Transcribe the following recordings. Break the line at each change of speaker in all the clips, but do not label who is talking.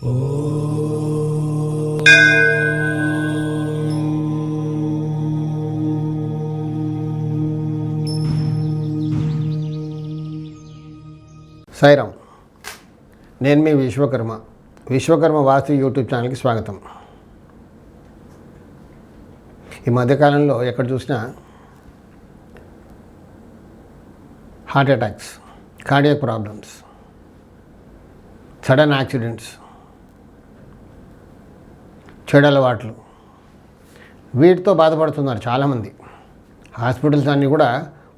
సాయిరామ్. నేను మీ విశ్వకర్మ వాస్తు యూట్యూబ్ ఛానల్కి స్వాగతం. ఈ మధ్యకాలంలో ఎక్కడ చూసినా heart attacks, cardiac problems, sudden accidents, చెడు అలవాట్లు, వీటితో బాధపడుతున్నారు చాలామంది. హాస్పిటల్స్ అన్నీ కూడా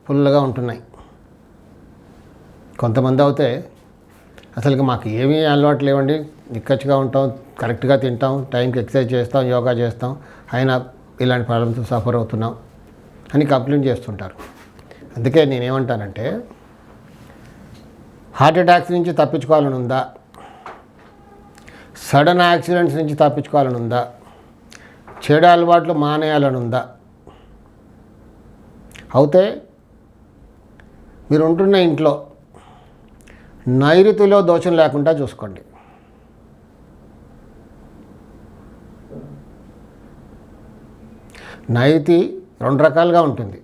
ఫుల్గా ఉంటున్నాయి. కొంతమంది అయితే అసలుకి మాకు ఏమీ అలవాటు లేవండి, నిక్కచ్చిగా ఉంటాం, కరెక్ట్గా తింటాం, టైంకి ఎక్సర్సైజ్ చేస్తాం, యోగా చేస్తాం, అయినా ఇలాంటి ప్రాబ్లమ్స్ సఫర్ అవుతున్నాం అని కంప్లైంట్ చేస్తుంటారు. అందుకే నేనేమంటానంటే, హార్ట్ అటాక్స్ నుంచి తప్పించుకోవాలని ఉందా, సడన్ యాక్సిడెంట్స్ నుంచి తప్పించుకోవాలని ఉందా, చెడు అలవాట్లు మానేయాలని ఉందా, అయితే మీరు ఉంటున్న ఇంట్లో నైరుతిలో దోషం లేకుండా చూసుకోండి. నైరుతి రెండు రకాలుగా ఉంటుంది.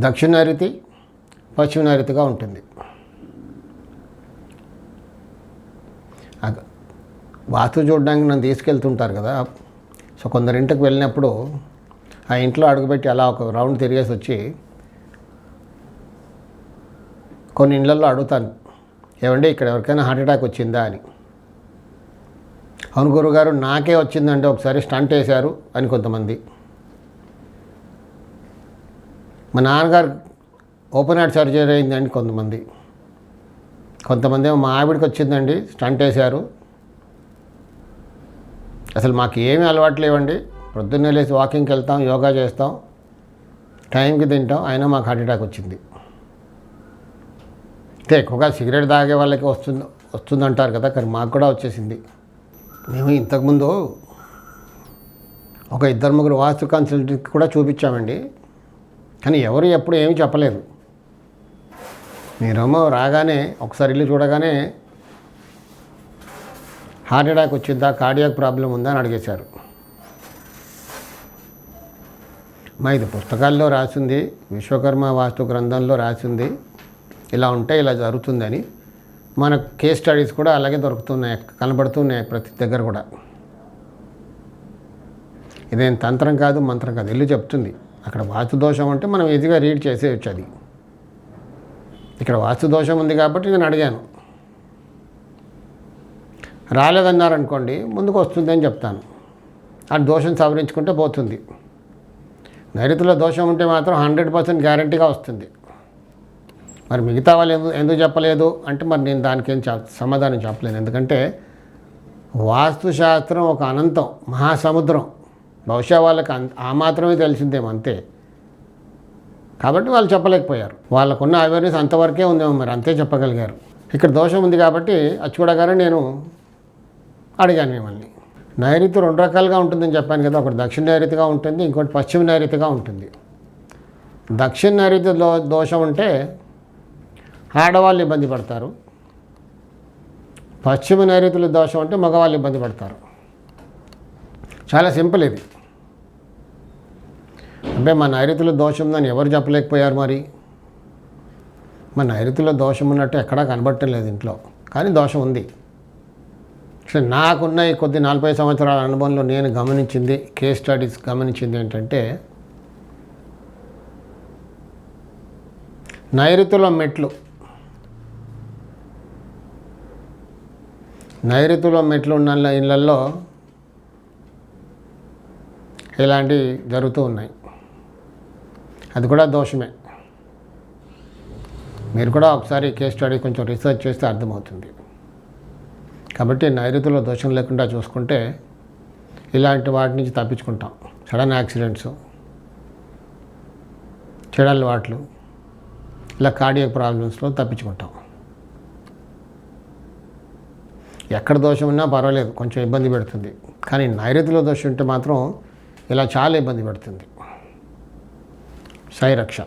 దక్షిణ నైరుతి, పశ్చిమ నైరుతిగా ఉంటుంది. వాస్తు చూడడానికి నన్ను తీసుకెళ్తుంటారు కదా. సో కొందరింటికి వెళ్ళినప్పుడు ఆ ఇంట్లో అడుగుపెట్టి అలా ఒక రౌండ్ తిరిగేసి వచ్చి కొన్ని ఇళ్లలో అడుగుతాను, ఏమండి ఇక్కడ ఎవరికైనా హార్ట్ అటాక్ వచ్చిందా అని. అవును గురుగారు నాకే వచ్చిందంటే ఒకసారి స్టంట్ వేశారు అని కొంతమంది. మా నాన్నగారు ఓపెన్ హార్ట్ సర్జరీ అయిందండి కొంతమంది. కొంతమంది ఏమో మా ఆవిడకి వచ్చిందండి, స్టంట్ వేశారు. అసలు మాకు ఏమీ అలవాటు లేవండి, పొద్దున్నే లేచి వాకింగ్కి వెళ్తాం, యోగా చేస్తాం, టైంకి తింటాం, అయినా మాకు హార్ట్ అటాక్ వచ్చింది. అంటే ఎక్కువగా సిగరెట్ తాగే వాళ్ళకి వస్తుందంటారు కదా, కానీ మాకు కూడా వచ్చేసింది. మేము ఇంతకుముందు ఒక 2-3 వాస్తు కన్సల్టెంట్కి కూడా చూపించామండి, కానీ ఎవరు ఎప్పుడు ఏమీ చెప్పలేదు. మీరేమో రాగానే ఒకసారి ఇల్లు చూడగానే హార్ట్ అటాక్ వచ్చిందా, కార్డియాక్ ప్రాబ్లం ఉందా అని అడిగేశారు. ఇది పుస్తకాల్లో రాసింది, విశ్వకర్మ వాస్తు గ్రంథంలో రాసింది, ఇలా ఉంటే ఇలా జరుగుతుందని. మన కేస్ స్టడీస్ కూడా అలాగే దొరుకుతున్నాయి, కనబడుతున్నాయి ప్రతి దగ్గర కూడా. ఇదేం తంత్రం కాదు, మంత్రం కాదు, ఇల్లు చెప్తుంది. అక్కడ వాస్తు దోషం అంటే మనం ఈజీగా రీడ్ చేసేయచ్చు. అది ఇక్కడ వాస్తు దోషం ఉంది కాబట్టి నేను అడిగాను. రాలేదన్నారనుకోండి, ముందుకు వస్తుంది అని చెప్తాను. ఆ దోషం సవరించుకుంటే పోతుంది. నైరుతిలో దోషం ఉంటే మాత్రం 100% గ్యారంటీగా వస్తుంది. మరి మిగతా వాళ్ళు ఎందుకు చెప్పలేదు అంటే, మరి నేను దానికి ఏం సమాధానం చెప్పలేను. ఎందుకంటే వాస్తుశాస్త్రం ఒక అనంతం మహాసముద్రం, బహుశా వాళ్ళకి ఆ మాత్రమే తెలిసిందేమో, అంతే. కాబట్టి వాళ్ళు చెప్పలేకపోయారు. వాళ్ళకున్న అవేర్నెస్ అంతవరకే ఉందేమో, మరి అంతే చెప్పగలిగారు. ఇక్కడ దోషం ఉంది కాబట్టి అది చూడగానే నేను అడిగాను మిమ్మల్ని. నైరుతి 2 రకాలుగా ఉంటుందని చెప్పాను కదా. ఒకటి దక్షిణ నైరుతిగా ఉంటుంది, ఇంకోటి పశ్చిమ నైరుతిగా ఉంటుంది. దక్షిణ నైరుతిలో దోషం ఉంటే ఆడవాళ్ళు ఇబ్బంది పడతారు, పశ్చిమ నైరుతిలో దోషం అంటే మగవాళ్ళు ఇబ్బంది పడతారు. చాలా సింపుల్ ఇది. అంటే మా నైరుతిలో దోషం ఉందని ఎవరు చెప్పలేకపోయారు. మరి మా నైరుతిలో దోషం ఉన్నట్టు ఎక్కడా కనబడటం లేదు ఇంట్లో, కానీ దోషం ఉంది. అసలు నాకున్న ఈ 40 సంవత్సరాల అనుభవంలో నేను గమనించింది, కేస్ స్టడీస్ గమనించింది ఏంటంటే, నైరుతిలో మెట్లు ఉన్న ఇళ్ళల్లో ఇలాంటివి జరుగుతూ ఉన్నాయి. అది కూడా దోషమే. మీరు కూడా ఒకసారి కేస్ స్టడీ కొంచెం రీసెర్చ్ చేస్తే అర్థమవుతుంది. కాబట్టి నైరుతిలో దోషం లేకుండా చూసుకుంటే ఇలాంటి వాటి నుంచి తప్పించుకుంటాం. సడన్ యాక్సిడెంట్స్, చెడు అలవాట్లు, ఇలా కార్డియాక్ ప్రాబ్లమ్స్లో తప్పించుకుంటాం. ఎక్కడ దోషం ఉన్నా పర్వాలేదు, కొంచెం ఇబ్బంది పెడుతుంది. కానీ నైరుతిలో దోషం ఉంటే మాత్రం ఇలా చాలా ఇబ్బంది పెడుతుంది. సాయి రక్ష.